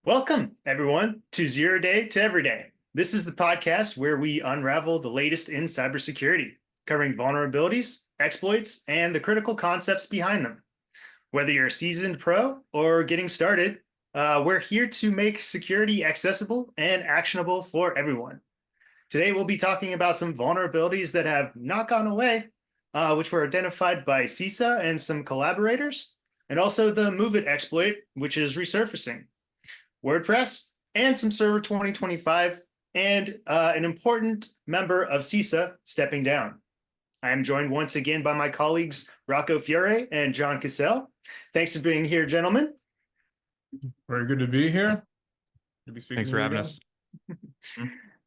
Welcome, everyone, to Zero Day to Every Day. This is the podcast where we unravel the latest in cybersecurity, covering vulnerabilities, exploits, and the critical concepts behind them. Whether you're a seasoned pro or getting started, we're here to make security accessible and actionable for everyone. Today, we'll be talking about some vulnerabilities that have not gone away, which were identified by CISA and some collaborators, and also the Move It exploit, which is resurfacing. WordPress, and some Server 2025, and an important member of CISA stepping down. I am joined once again by my colleagues Rocco Fiore and John Cassell. Thanks for being here, gentlemen. Very good to be here. Good to be speaking. Thanks for having us.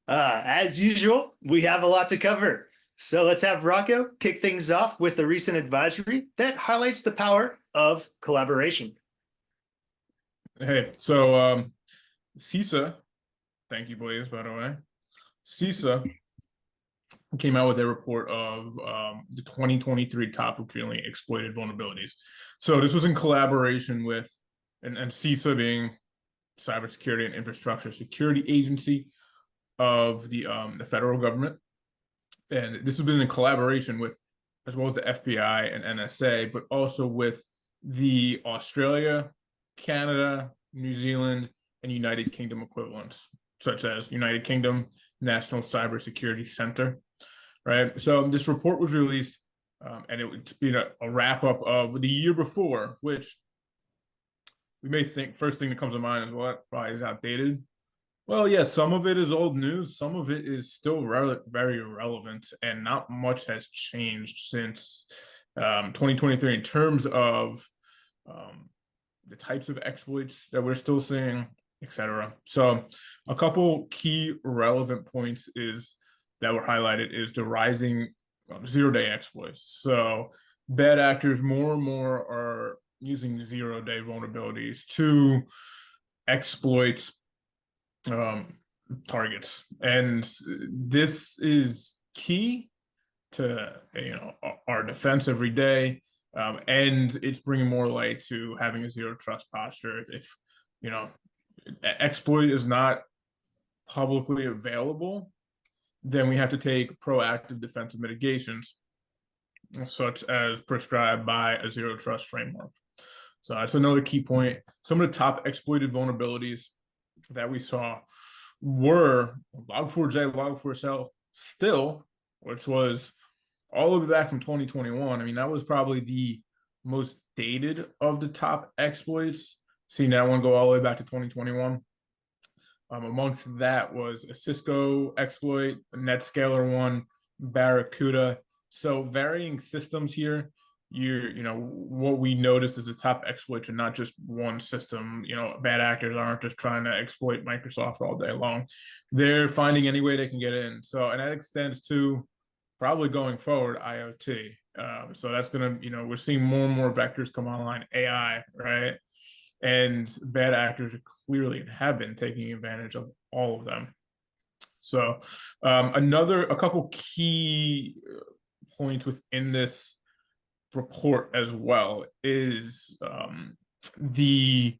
As usual, we have a lot to cover. So let's have Rocco kick things off with a recent advisory that highlights the power of collaboration. Hey, so CISA, thank you, Blaze, by the way. CISA came out with a report of the 2023 top revealing exploited vulnerabilities. So this was in collaboration with, and CISA being Cybersecurity and Infrastructure Security Agency of the federal government. And this has been in collaboration with, as well as the FBI and NSA, but also with the Australia, Canada, New Zealand, and United Kingdom equivalents, such as United Kingdom National Cybersecurity Center, right? So this report was released, and it would be a wrap-up of the year before, which we may think, first thing that comes to mind is what probably is outdated. Well, yeah, some of it is old news. Some of it is still very relevant, and not much has changed since 2023 in terms of the types of exploits that we're still seeing, etc. So a couple key relevant points that were highlighted is the rising zero-day exploits. So bad actors more and more are using zero-day vulnerabilities to exploit targets, and this is key to our defense every day. And it's bringing more light to having a zero trust posture. If exploit is not publicly available, then we have to take proactive defensive mitigations, such as prescribed by a zero trust framework. So that's another key point. Some of the top exploited vulnerabilities that we saw were Log4j, Log4shell, still, which was all the way back from 2021. I mean, that was probably the most dated of the top exploits. Seeing that one go all the way back to 2021. Amongst that was a Cisco exploit, a NetScaler one, Barracuda. So varying systems here. What we noticed is the top exploits are not just one system. Bad actors aren't just trying to exploit Microsoft all day long. They're finding any way they can get in. So, and that extends to probably going forward IoT. So that's gonna, we're seeing more and more vectors come online, AI, right? And bad actors are clearly and have been taking advantage of all of them. So a couple key points within this report as well is the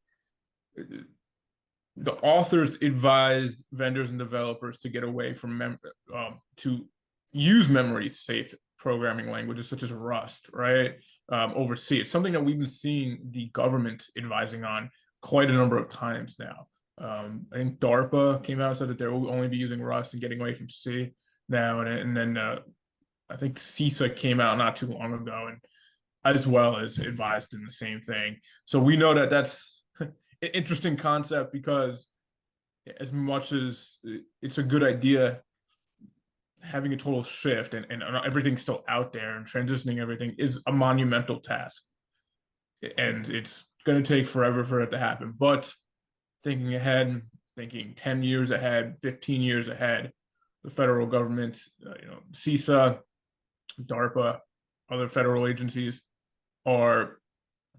authors advised vendors and developers to get away from to use memory safe programming languages such as Rust, right? Overseas. It's something that we've been seeing the government advising on quite a number of times now. I think DARPA came out and said that they will only be using Rust and getting away from C now, and then I think CISA came out not too long ago and as well as advised in the same thing. So we know that that's an interesting concept, because as much as it's a good idea, having a total shift and everything's still out there and transitioning everything is a monumental task. And it's going to take forever for it to happen. But thinking ahead, thinking 10 years ahead, 15 years ahead, the federal government, CISA, DARPA, other federal agencies are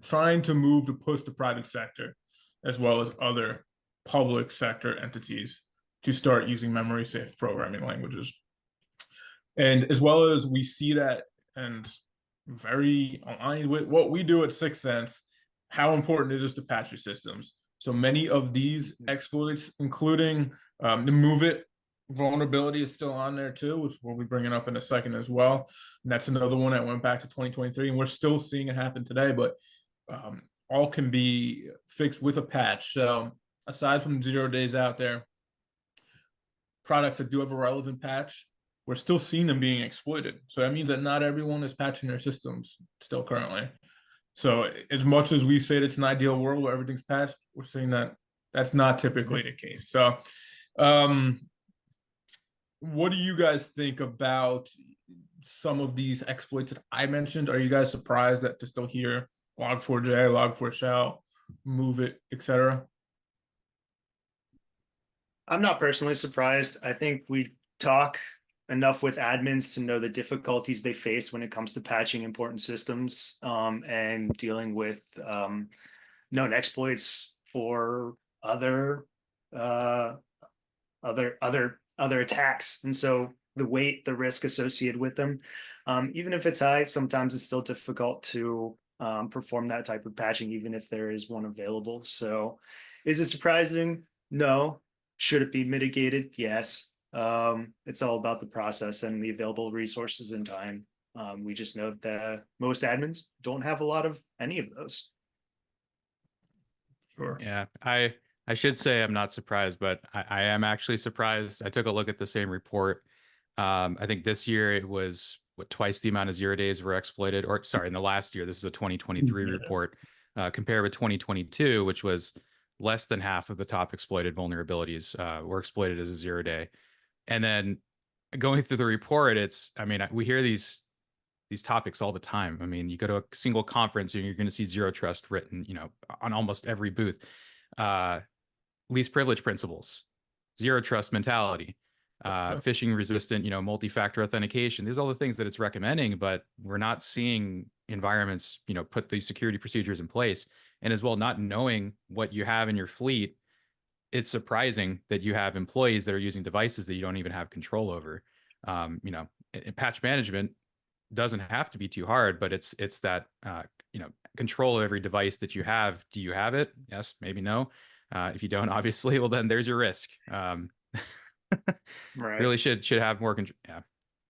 trying to move to push the private sector as well as other public sector entities to start using memory safe programming languages. And as well as we see that, and very aligned with what we do at Syxsense, how important it is to patch your systems. So many of these exploits, including the Move It vulnerability, is still on there too, which we'll be bringing up in a second as well. And that's another one that went back to 2023, and we're still seeing it happen today, but all can be fixed with a patch. So aside from 0 days out there, products that do have a relevant patch, we're still seeing them being exploited. So that means that not everyone is patching their systems still currently. So as much as we say it's an ideal world where everything's patched, we're seeing that that's not typically the case. So what do you guys think about some of these exploits that I mentioned? Are you guys surprised that to still hear log4j, log4shell, move it, etc.? I'm not personally surprised. I think we talk enough with admins to know the difficulties they face when it comes to patching important systems, and dealing with known exploits for other attacks. And so the weight, the risk associated with them, even if it's high, sometimes it's still difficult to perform that type of patching, even if there is one available. So is it surprising? No. Should it be mitigated? Yes. It's all about the process and the available resources and time. We just know that most admins don't have a lot of any of those. Sure. Yeah, I should say I'm not surprised, but I am actually surprised. I took a look at the same report. I think this year it was twice the amount of 0 days were exploited, or sorry, in the last year, this is a 2023 report, compared with 2022, which was less than half of the top exploited vulnerabilities were exploited as a 0 day. And then going through the report, I mean, we hear these topics all the time. I mean, you go to a single conference and you're going to see zero trust written, on almost every booth. Least privilege principles, zero trust mentality, phishing resistant, multi-factor authentication. These are all the things that it's recommending, but we're not seeing environments, put these security procedures in place. And as well, not knowing what you have in your fleet, it's surprising that you have employees that are using devices that you don't even have control over. Patch management doesn't have to be too hard, but it's that control of every device that you have. Do you have it? Yes, maybe no. If you don't, obviously, well then there's your risk. Right. Really should have more control.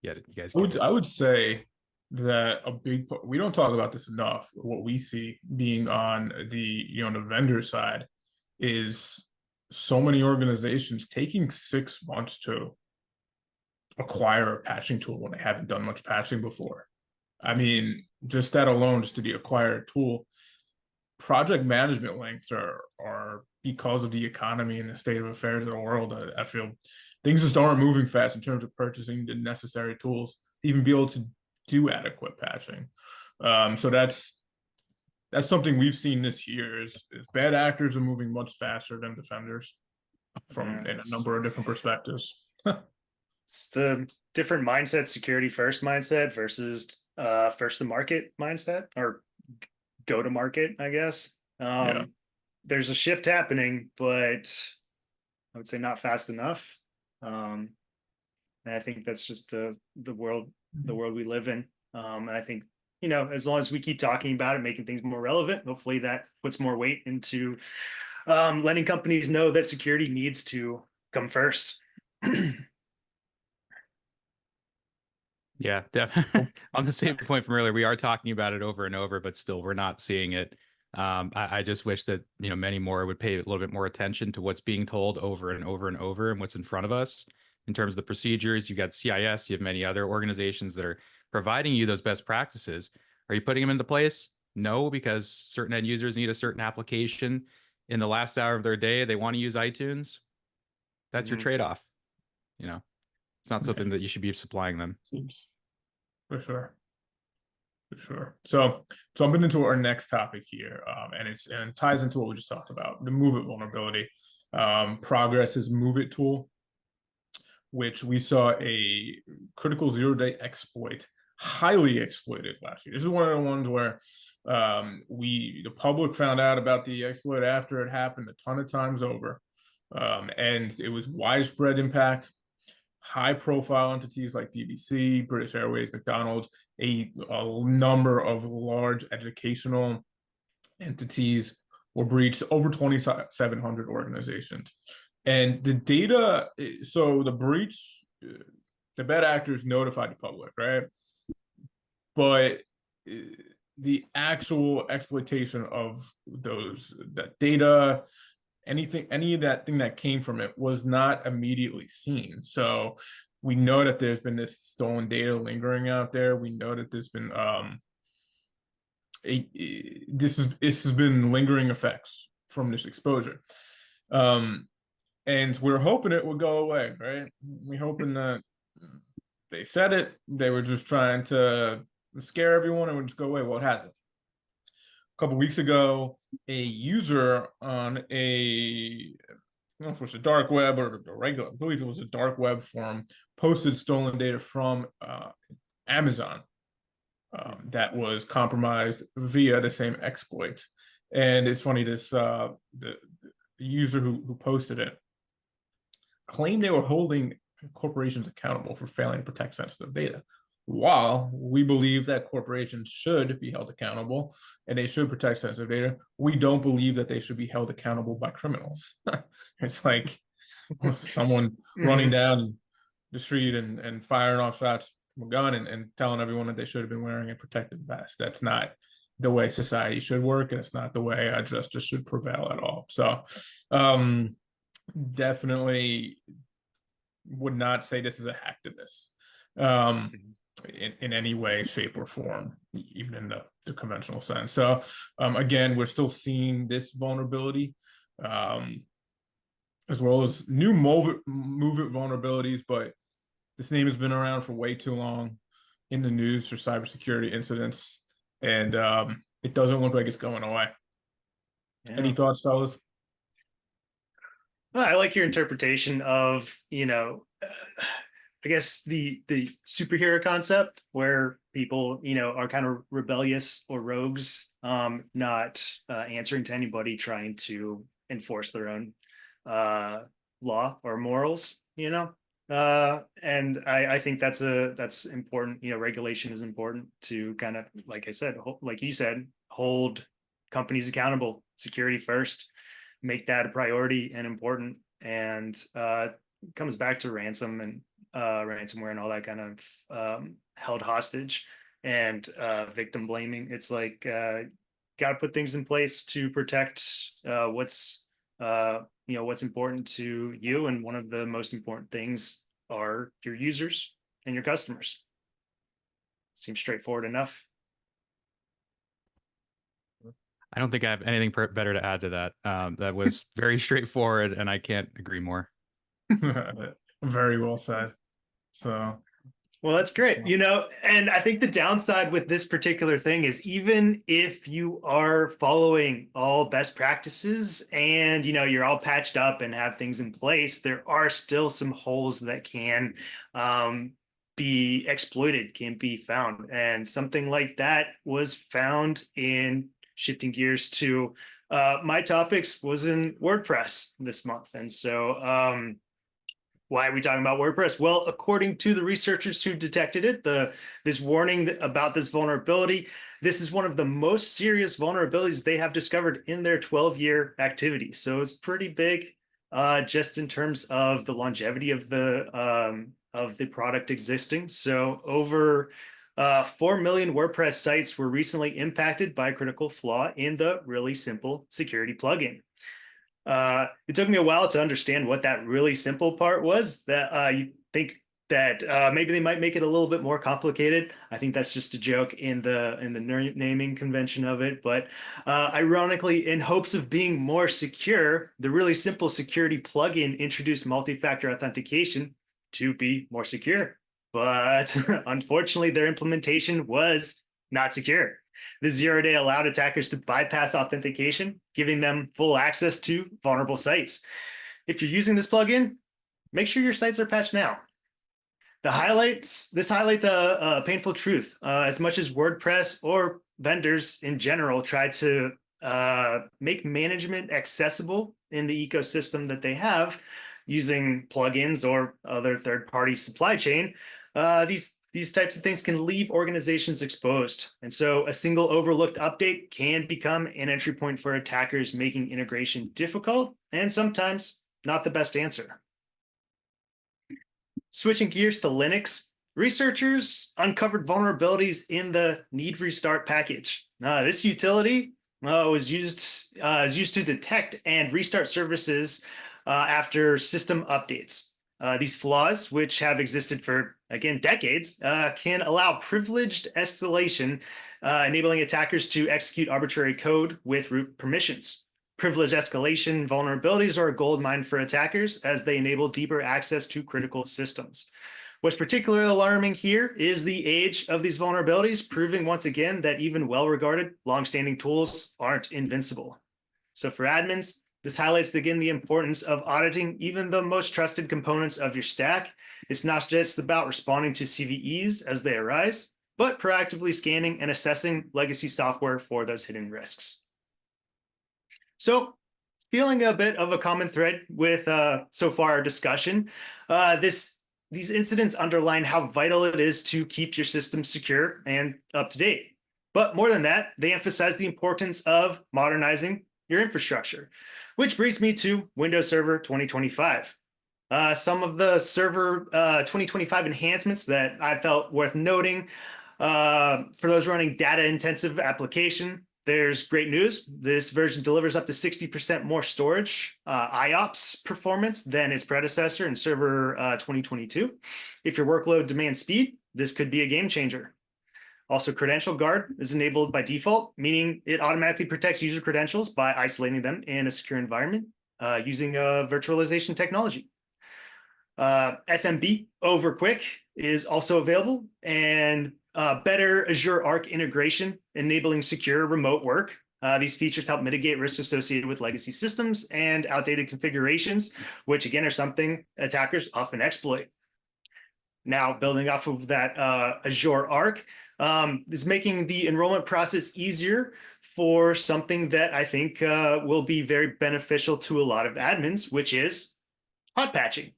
Yeah, you guys. I would say that a big part, we don't talk about this enough. What we see being on the the vendor side is so many organizations taking 6 months to acquire a patching tool when they haven't done much patching before. I mean, just that alone, just to be acquired tool, project management lengths are because of the economy and the state of affairs of the world. I feel things just aren't moving fast in terms of purchasing the necessary tools to even be able to do adequate patching. So that's something we've seen this year is bad actors are moving much faster than defenders in a number of different perspectives. It's the different mindset, security first mindset versus first to market mindset, or go to market, I guess. There's a shift happening, but I would say not fast enough. And I think that's just the world we live in. And I think, as long as we keep talking about it, making things more relevant, hopefully that puts more weight into letting companies know that security needs to come first. Yeah, definitely. On the same point from earlier, we are talking about it over and over, but still we're not seeing it. I just wish that many more would pay a little bit more attention to what's being told over and over and over and what's in front of us in terms of the procedures. You got CIS, you have many other organizations that are providing you those best practices. Are you putting them into place? No, because certain end users need a certain application in the last hour of their day. They want to use iTunes. That's your trade-off. It's not something that you should be supplying them. Seems for sure. So jumping into our next topic here, and it ties into what we just talked about, the Move It vulnerability. Progress's Move It tool, which we saw a critical 0-day exploit, highly exploited last year. This is one of the ones where the public found out about the exploit after it happened a ton of times over, and it was widespread impact. High-profile entities like BBC, British Airways, McDonald's, a number of large educational entities were breached, over 2,700 organizations. And the data, so the breach, the bad actors notified the public, right? But the actual exploitation of that data, any of that thing that came from it was not immediately seen. So we know that there's been this stolen data lingering out there. We know that there's been this has been lingering effects from this exposure. And we're hoping it will go away, right? We're hoping that they said it, they were just trying to scare everyone and would just go away. Well, it hasn't. A couple weeks ago, a user on I don't know if it was a dark web or a regular, I believe it was a dark web forum, posted stolen data from Amazon that was compromised via the same exploit. And it's funny, the user who posted it claimed they were holding corporations accountable for failing to protect sensitive data. While we believe that corporations should be held accountable and they should protect sensitive data, we don't believe that they should be held accountable by criminals. It's like someone running down the street and firing off shots from a gun and telling everyone that they should have been wearing a protective vest. That's not the way society should work, and it's not the way justice should prevail at all. So definitely would not say this is a hacktivist in any way, shape, or form, even in the conventional sense. So again, we're still seeing this vulnerability, as well as new MOVEit vulnerabilities, but this name has been around for way too long in the news for cybersecurity incidents, and it doesn't look like it's going away. Yeah. Any thoughts, fellas? Well, I like your interpretation of, I guess the superhero concept where people, are kind of rebellious or rogues, not answering to anybody, trying to enforce their own law or morals, and I think that's important. Regulation is important to kind of, like I said, like you said, hold companies accountable, security first, make that a priority and important. And comes back to ransom and ransomware and all that kind of held hostage and victim blaming. It's like got to put things in place to protect what's important to you, and one of the most important things are your users and your customers. Seems straightforward enough. I don't think I have anything better to add to that. That was very straightforward, and I can't agree more. Very well said. So, well, that's great. And I think the downside with this particular thing is, even if you are following all best practices and, you're all patched up and have things in place, there are still some holes that can be exploited, can be found. And something like that was found in, shifting gears to my topics, was in WordPress this month. And so why are we talking about WordPress? Well, according to the researchers who detected it, this warning about this vulnerability, this is one of the most serious vulnerabilities they have discovered in their 12-year activity. So it's pretty big, just in terms of the longevity of the product existing. So over 4 million WordPress sites were recently impacted by a critical flaw in the really simple security plugin. It took me a while to understand what that really simple part was. That you think that maybe they might make it a little bit more complicated. I think that's just a joke in the naming convention of it. But ironically, in hopes of being more secure, the really simple security plugin introduced multi-factor authentication to be more secure. But unfortunately, their implementation was not secure. The 0-day allowed attackers to bypass authentication, giving them full access to vulnerable sites. If you're using this plugin, make sure your sites are patched now. This highlights a painful truth. As much as WordPress or vendors in general try to make management accessible in the ecosystem that they have using plugins or other third-party supply chain, these these types of things can leave organizations exposed. And so a single overlooked update can become an entry point for attackers, making integration difficult and sometimes not the best answer. Switching gears to Linux, researchers uncovered vulnerabilities in the need restart package. This utility is used to detect and restart services after system updates. These flaws, which have existed for, again, decades, can allow privileged escalation, enabling attackers to execute arbitrary code with root permissions. Privileged escalation vulnerabilities are a goldmine for attackers as they enable deeper access to critical systems. What's particularly alarming here is the age of these vulnerabilities, proving once again that even well-regarded, long-standing tools aren't invincible. So for admins, this highlights again the importance of auditing even the most trusted components of your stack. It's not just about responding to CVEs as they arise, but proactively scanning and assessing legacy software for those hidden risks. So, feeling a bit of a common thread with so far our discussion, these incidents underline how vital it is to keep your system secure and up to date. But more than that, they emphasize the importance of modernizing your infrastructure, which brings me to Windows Server 2025. Some of the Server 2025 enhancements that I felt worth noting for those running data-intensive application. There's great news. This version delivers up to 60% more storage, IOPS performance than its predecessor in Server 2022. If your workload demands speed, this could be a game changer. Also, Credential Guard is enabled by default, meaning it automatically protects user credentials by isolating them in a secure environment using virtualization technology. SMB over Quick is also available, and better Azure Arc integration, enabling secure remote work. These features help mitigate risks associated with legacy systems and outdated configurations, which again are something attackers often exploit. Now, building off of that Azure Arc is making the enrollment process easier for something that I think will be very beneficial to a lot of admins, which is hot patching.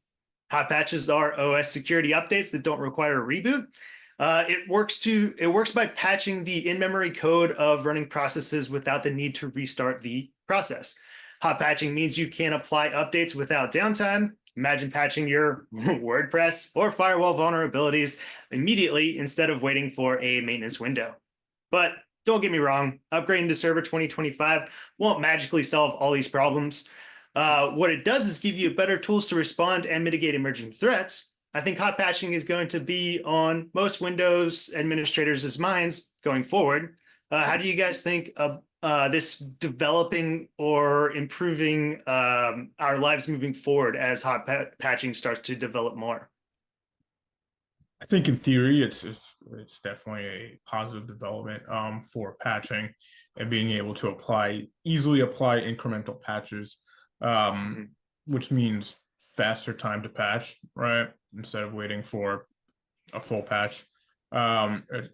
Hot patches are OS security updates that don't require a reboot. It works by patching the in-memory code of running processes without the need to restart the process. Hot patching means you can apply updates without downtime. Imagine patching your WordPress or firewall vulnerabilities immediately instead of waiting for a maintenance window. But don't get me wrong, upgrading to Server 2025 won't magically solve all these problems. What it does is give you better tools to respond and mitigate emerging threats. I think hot patching is going to be on most Windows administrators' minds going forward. How do you guys think of this developing or improving our lives moving forward as hot patching starts to develop more? I think in theory, it's definitely a positive development for patching and being able to easily apply incremental patches, which means faster time to patch, right? Instead of waiting for a full patch.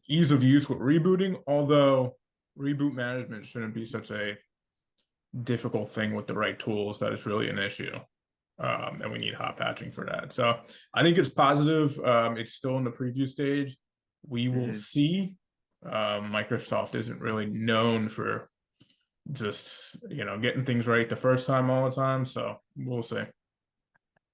Ease of use with rebooting, although reboot management shouldn't be such a difficult thing with the right tools that it's really an issue. And we need hot patching for that. So I think it's positive. It's still in the preview stage. We will see. Microsoft isn't really known for just, getting things right the first time all the time. So we'll see.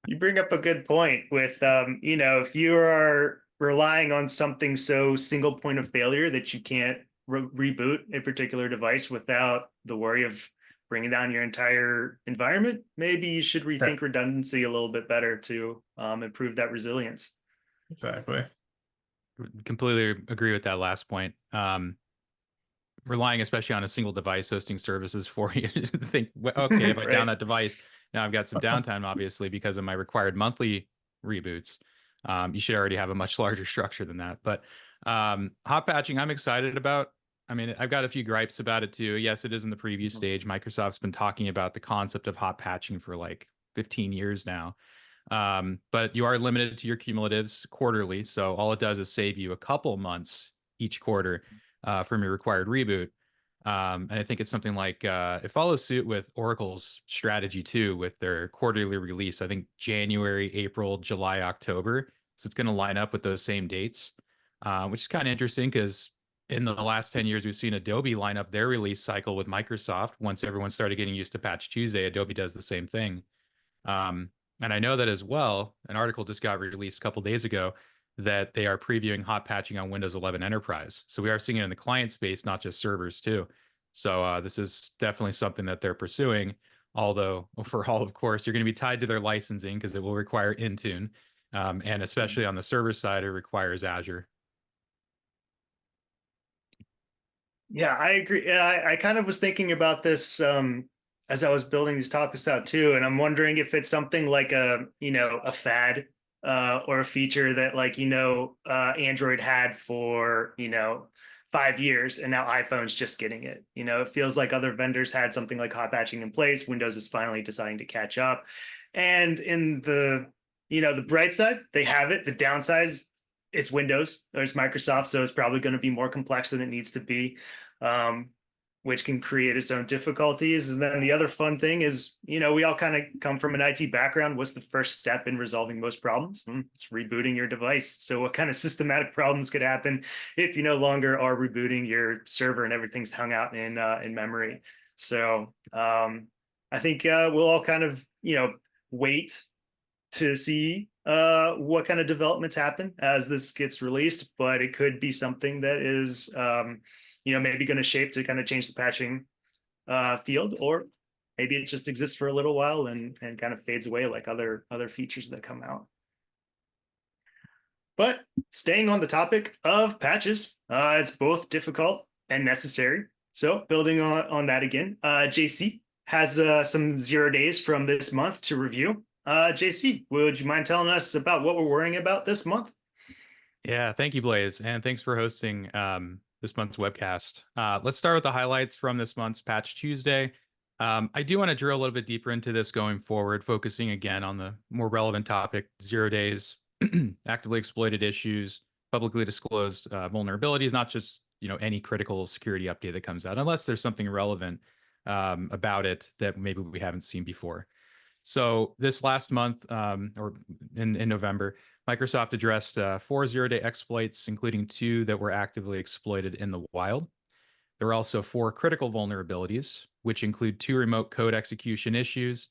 You bring up a good point with, if you are relying on something so single point of failure that you can't reboot a particular device without the worry of bringing down your entire environment, maybe you should rethink redundancy a little bit better to improve that resilience. Exactly. Completely agree with that last point. Relying especially on a single device hosting services for you to think, okay, if I down that device, now I've got some downtime, obviously, because of my required monthly reboots. You should already have a much larger structure than that. But hot patching, I'm excited about. I mean, I've got a few gripes about it too. Yes, it is in the preview stage. Microsoft's been talking about the concept of hot patching for like 15 years now. But you are limited to your cumulatives quarterly. So all it does is save you a couple months each quarter from your required reboot. And I think it's something like it follows suit with Oracle's strategy too, with their quarterly release. I think January, April, July, October. So it's going to line up with those same dates. which is kind of interesting because in the last 10 years, we've seen Adobe line up their release cycle with Microsoft. Once everyone started getting used to Patch Tuesday, Adobe does the same thing. And I know that as well, an article just got released a couple days ago that they are previewing hot patching on Windows 11 Enterprise. So we are seeing it in the client space, not just servers too. So this is definitely something that they're pursuing. Although for all, of course, you're going to be tied to their licensing because it will require Intune. And especially on the server side, it requires Azure. Yeah, I agree. Yeah, I kind of was thinking about this as I was building these topics out too, and I'm wondering if it's something like a fad or a feature that Android had for 5 years, and now iPhone's just getting it. It feels like other vendors had something like hot patching in place. Windows is finally deciding to catch up, and in the bright side, they have it. The downside is it's Windows or it's Microsoft, so it's probably going to be more complex than it needs to be, which can create its own difficulties. And then the other fun thing is, we all kind of come from an IT background. What's the first step in resolving most problems? It's rebooting your device. So what kind of systematic problems could happen if you no longer are rebooting your server and everything's hung out in memory? So I think we'll all kind of wait to see what kind of developments happen as this gets released, but it could be something that is maybe going to shape to kind of change the patching field, or maybe it just exists for a little while and kind of fades away like other features that come out. But staying on the topic of patches, it's both difficult and necessary. So building on that again, JC has some 0 days from this month to review. JC, would you mind telling us about what we're worrying about this month? Yeah, thank you, Blaze, and thanks for hosting this month's webcast. Let's start with the highlights from this month's Patch Tuesday. I do want to drill a little bit deeper into this going forward, focusing again on the more relevant topic: 0 days, actively exploited issues, publicly disclosed vulnerabilities, not just any critical security update that comes out, unless there's something relevant about it that maybe we haven't seen before. So this last month, or in November, Microsoft addressed 4 0-day exploits, including 2 that were actively exploited in the wild. There were also 4 critical vulnerabilities, which include 2 remote code execution issues,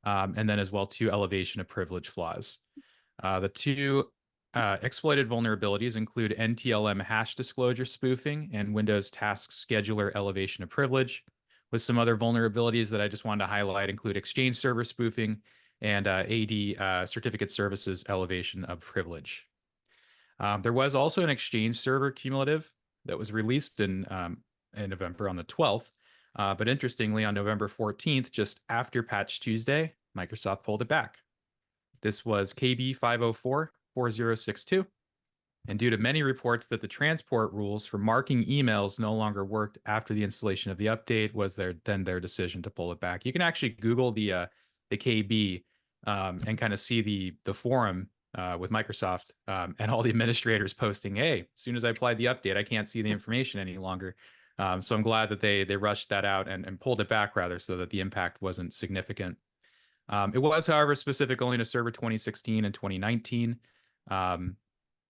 and then as well 2 elevation of privilege flaws. The 2 exploited vulnerabilities include NTLM hash disclosure spoofing and Windows Task Scheduler elevation of privilege, with some other vulnerabilities that I just wanted to highlight include Exchange server spoofing and AD certificate services elevation of privilege. There was also an Exchange server cumulative that was released in November on the 12th. But interestingly, on November 14th, just after Patch Tuesday, Microsoft pulled it back. This was KB 504-4062. And due to many reports that the transport rules for marking emails no longer worked after the installation of the update, was their decision to pull it back. You can actually Google the KB and kind of see the forum with Microsoft and all the administrators posting, "Hey, as soon as I applied the update, I can't see the information any longer." So I'm glad that they rushed that out and pulled it back rather, so that the impact wasn't significant. It was, however, specific only to Server 2016 and 2019.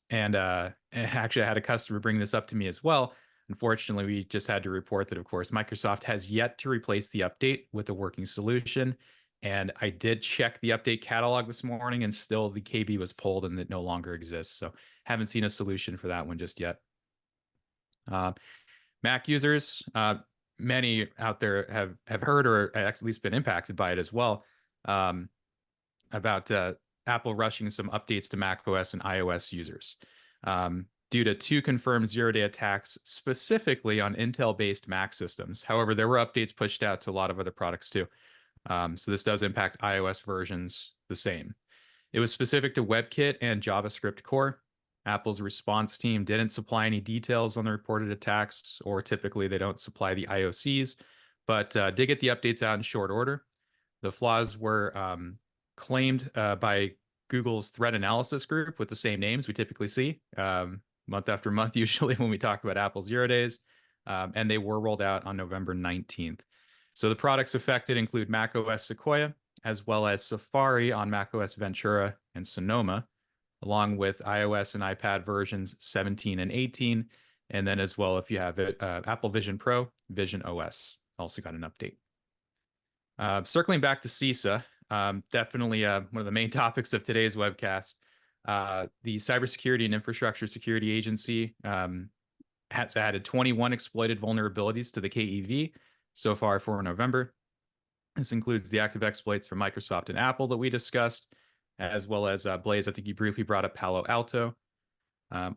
And actually, I had a customer bring this up to me as well. Unfortunately, we just had to report that, of course, Microsoft has yet to replace the update with a working solution. And I did check the update catalog this morning, and still the KB was pulled and it no longer exists. So haven't seen a solution for that one just yet. Mac users, many out there have heard or at least been impacted by it as well, about Apple rushing some updates to macOS and iOS users due to 2 confirmed 0-day attacks specifically on Intel-based Mac systems. However, there were updates pushed out to a lot of other products too. So this does impact iOS versions the same. It was specific to WebKit and JavaScript core. Apple's response team didn't supply any details on the reported attacks, or typically they don't supply the IOCs, but did get the updates out in short order. The flaws were claimed by Google's threat analysis group with the same names we typically see month after month, usually when we talk about Apple 0 days, and they were rolled out on November 19th. So the products affected include macOS Sequoia, as well as Safari on macOS Ventura and Sonoma, along with iOS and iPad versions 17 and 18. And then as well, if you have it, Apple Vision Pro, Vision OS also got an update. Circling back to CISA, definitely one of the main topics of today's webcast. The Cybersecurity and Infrastructure Security Agency has added 21 exploited vulnerabilities to the KEV so far for November. This includes the active exploits from Microsoft and Apple that we discussed, as well as Blaze. I think you briefly brought up Palo Alto.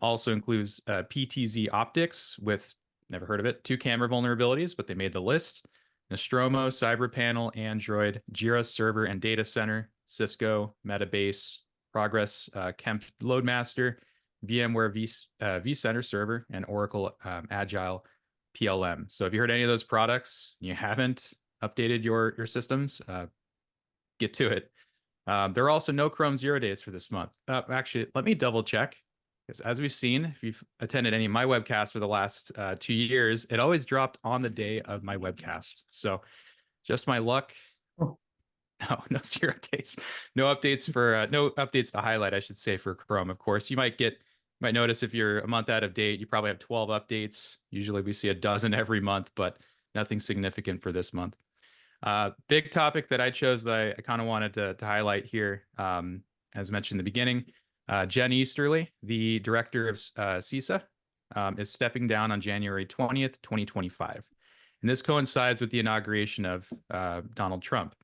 Also includes PTZ Optics with, never heard of it, 2 camera vulnerabilities, but they made the list. Nostromo, CyberPanel, Android, Jira Server and Data Center, Cisco, Metabase, Progress, Kemp Loadmaster, VMware vCenter Server, and Oracle Agile PLM. So if you heard any of those products, you haven't updated your systems, get to it. There are also no Chrome 0 days for this month. Actually, let me double check. Because as we've seen, if you've attended any of my webcasts for the last 2 years, it always dropped on the day of my webcast. So just my luck. Oh. No 0 days. No updates for no updates to highlight, I should say, for Chrome. Of course, you might notice if you're a month out of date, you probably have 12 updates. Usually we see a dozen every month, but nothing significant for this month. Big topic that I chose that I kind of wanted to highlight here, as mentioned in the beginning. Jen Easterly, the director of CISA, is stepping down on January 20th, 2025. And this coincides with the inauguration of Donald Trump.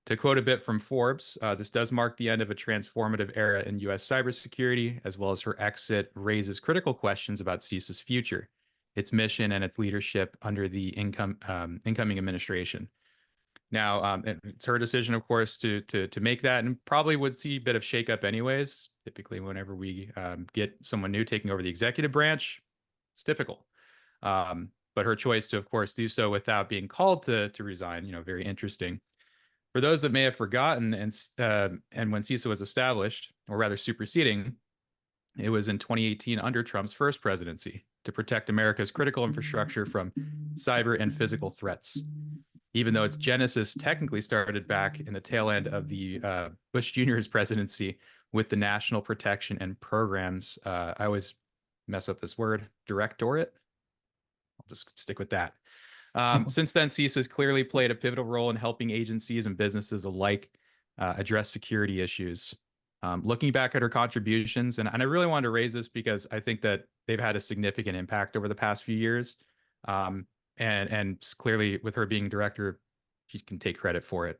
To quote a bit from Forbes, this does mark the end of a transformative era in U.S. cybersecurity, as well as her exit raises critical questions about CISA's future, its mission, and its leadership under the incoming administration. Now, it's her decision, of course, to make that, and probably would see a bit of shakeup anyways. Typically, whenever we get someone new taking over the executive branch, it's typical. But her choice to, of course, do so without being called to resign, very interesting. For those that may have forgotten, and when CISA was established, or rather superseding, it was in 2018 under Trump's first presidency to protect America's critical infrastructure from cyber and physical threats. Even though its genesis technically started back in the tail end of the Bush Jr.'s presidency with the National Protection and Programs, I always mess up this word, Directorate. I'll just stick with that. Since then, CISA has clearly played a pivotal role in helping agencies and businesses alike address security issues. Looking back at her contributions, and I really wanted to raise this because I think that they've had a significant impact over the past few years. And clearly, with her being director, she can take credit for it.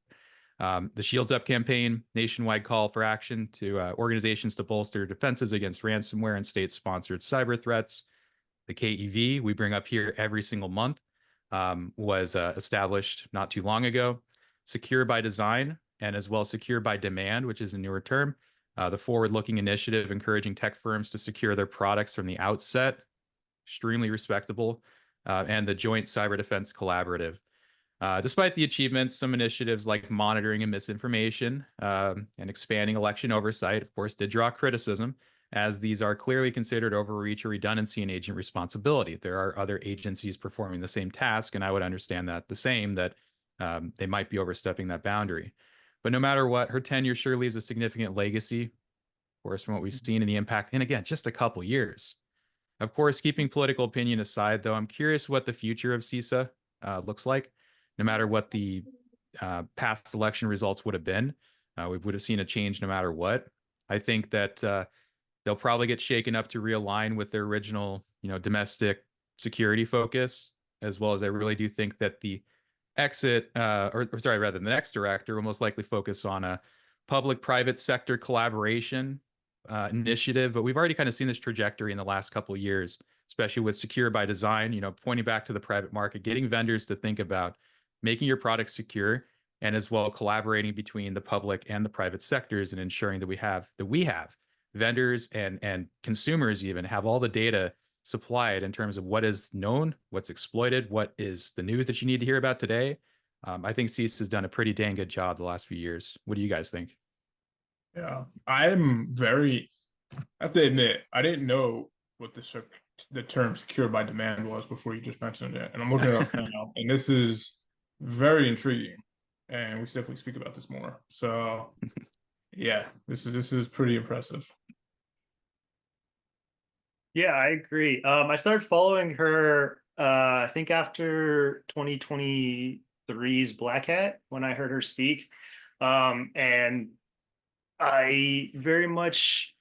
The Shields Up campaign, nationwide call for action to organizations to bolster defenses against ransomware and state-sponsored cyber threats. The KEV we bring up here every single month was established not too long ago. Secure by Design, and as well Secure by Demand, which is a newer term. The forward-looking initiative encouraging tech firms to secure their products from the outset. Extremely respectable. And the Joint Cyber Defense Collaborative. Despite the achievements, some initiatives like monitoring and misinformation and expanding election oversight, of course, did draw criticism, as these are clearly considered overreach or redundancy in agent responsibility. There are other agencies performing the same task, and I would understand that that they might be overstepping that boundary. But no matter what, her tenure sure leaves a significant legacy, of course, from what we've seen in the impact, and again, just a couple years. Of course, keeping political opinion aside, though, I'm curious what the future of CISA looks like. No matter what the past election results would have been, we would have seen a change no matter what. I think that they'll probably get shaken up to realign with their original, domestic security focus, as well as I really do think that the the next director will most likely focus on a public-private sector collaboration initiative. But we've already kind of seen this trajectory in the last couple of years, especially with Secure by Design, pointing back to the private market, getting vendors to think about making your product secure, and as well collaborating between the public and the private sectors and ensuring that we have vendors and consumers even have all the data supplied in terms of what is known, what's exploited, what is the news that you need to hear about today. I think CISA has done a pretty dang good job the last few years. What do you guys think? Yeah, I have to admit, I didn't know what the term secure by demand was before you just mentioned it. And I'm looking it up now, and this is very intriguing. And we should definitely speak about this more. So yeah, this is pretty impressive. Yeah, I agree. I started following her, I think after 2023's Black Hat when I heard her speak. And I very much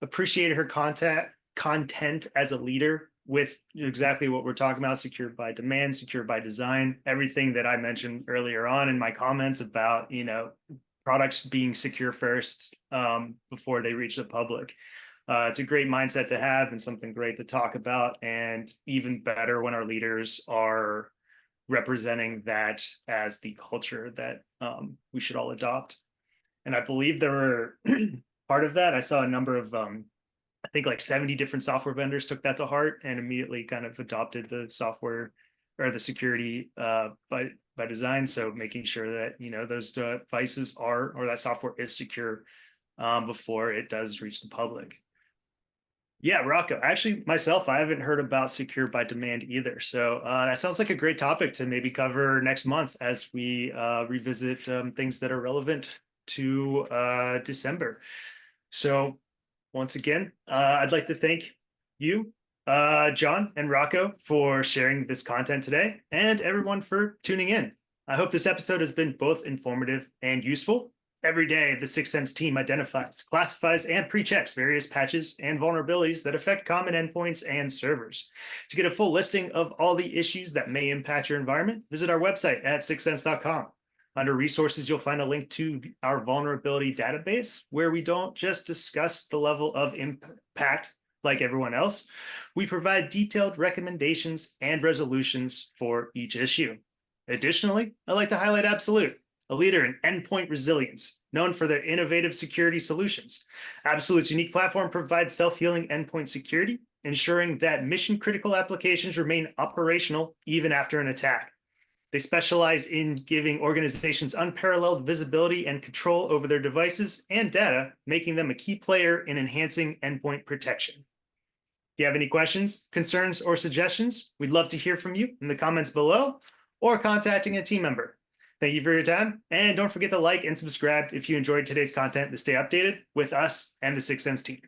appreciated her content as a leader with exactly what we're talking about: secured by demand, secured by design, everything that I mentioned earlier on in my comments about, products being secure first, before they reach the public. It's a great mindset to have and something great to talk about, and even better when our leaders are representing that as the culture that we should all adopt. And I believe there were part of that. I saw a number of, I think like 70 different software vendors took that to heart and immediately kind of adopted the software or the security by design. So making sure that, those devices are, or that software is secure before it does reach the public. Yeah, Rocco. Actually, myself, I haven't heard about secure by demand either. So that sounds like a great topic to maybe cover next month as we revisit things that are relevant to December. So once again, I'd like to thank you, John and Rocco, for sharing this content today, and everyone for tuning in. I hope this episode has been both informative and useful. Every day, the Syxsense team identifies, classifies, and pre-checks various patches and vulnerabilities that affect common endpoints and servers. To get a full listing of all the issues that may impact your environment, visit our website at syxsense.com. Under resources, you'll find a link to our vulnerability database, where we don't just discuss the level of impact like everyone else. We provide detailed recommendations and resolutions for each issue. Additionally, I'd like to highlight Absolute, a leader in endpoint resilience, known for their innovative security solutions. Absolute's unique platform provides self-healing endpoint security, ensuring that mission-critical applications remain operational even after an attack. They specialize in giving organizations unparalleled visibility and control over their devices and data, making them a key player in enhancing endpoint protection. If you have any questions, concerns, or suggestions, we'd love to hear from you in the comments below or contacting a team member. Thank you for your time, and don't forget to like and subscribe if you enjoyed today's content to stay updated with us and the Syxsense team.